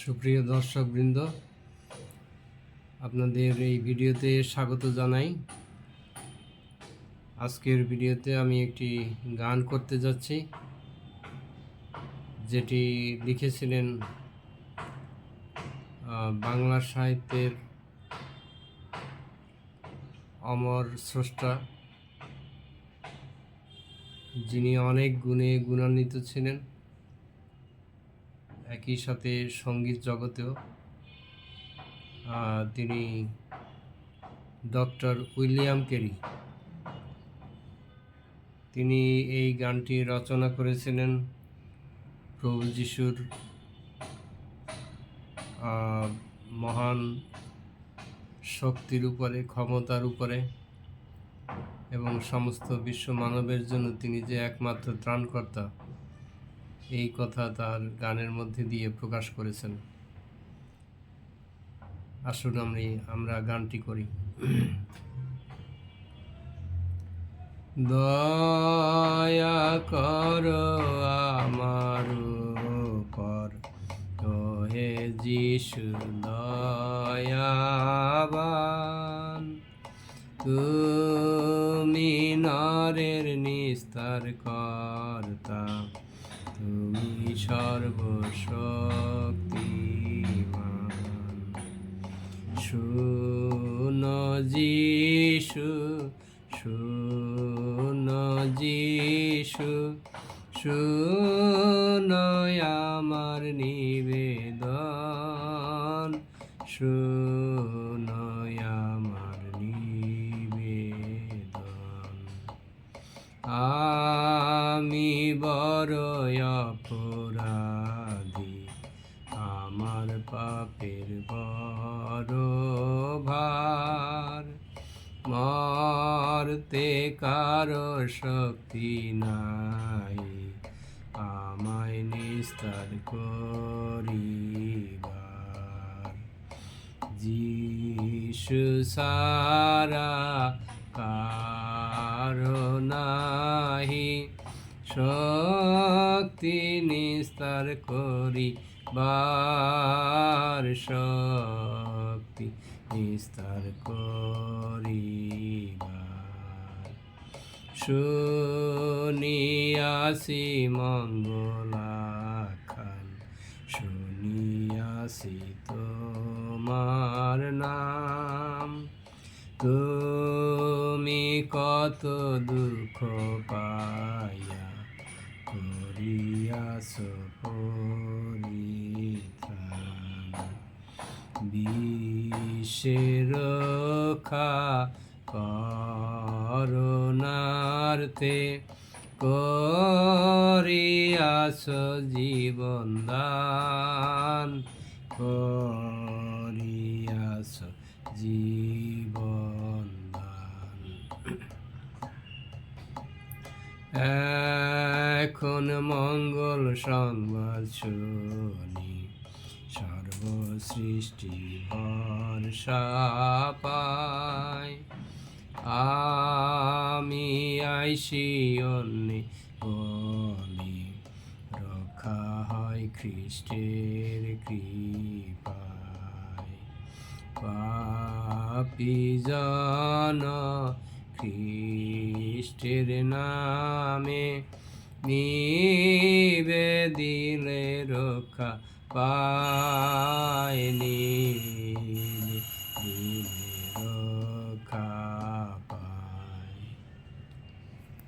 সুপ্রিয় দর্শকবৃন্দ, আপনাদের এই ভিডিওতে স্বাগত জানাই। আজকের ভিডিওতে আমি একটি গান করতে যাচ্ছি, যেটি লিখেছিলেন বাংলা সাহিত্যের অমর স্রষ্টা, যিনি অনেক গুণে গুণান্বিত ছিলেন, একই সাথে সঙ্গীত জগতেও। তিনি ডক্টর উইলিয়াম ক্যারি। তিনি এই গানটি রচনা করেছিলেন প্রভু যিশুর মহান শক্তির উপরে, ক্ষমতার উপরে, এবং সমস্ত বিশ্ব মানবের জন্য তিনি যে একমাত্র ত্রাণকর্তা, এই কথা তার গানের মধ্যে দিয়ে প্রকাশ করেছেন। আসুন আমরা গানটি করি। দয়া করো আমার উপর, হে যিশু দয়াবান, তুমি নরের নিস্তার কর্তা, তুমি সর্বশক্তিমান। শুনো যিশু, শুনো যিশু, শুনো আমার নিবেদন, শুনো আমার নিবেদন। আমি বড় অপরাধী, আমার পাপের বড় ভার, মরতে কারো শক্তি নাই, আমায় নিস্তার করিবার। যিশু সারা কারো নাহি, শক্তি নিস্তার করিবার, শক্তি নিস্তার করিবার। শুনিয়াছি মঙ্গলাখান, শুনিয়াছি তোমার নাম, তুমি কত দুঃখ পাইয়া করিয়াছ পরিত্রাণ। বিশ্বের রক্ষা করুণার্থে করিয়াছ জীবন দান, করিয়াছ জীবন দান। এখন মঙ্গল সংবাদ শুনি, সর্বসৃষ্টি ভরসা পায়। আমি আইসি অন্যে বলি, রক্ষা হয় খ্রিস্টের কৃপায়। পাপী জন খ্রিস্টের নামে নিবেদিলে রক্ষা পায়,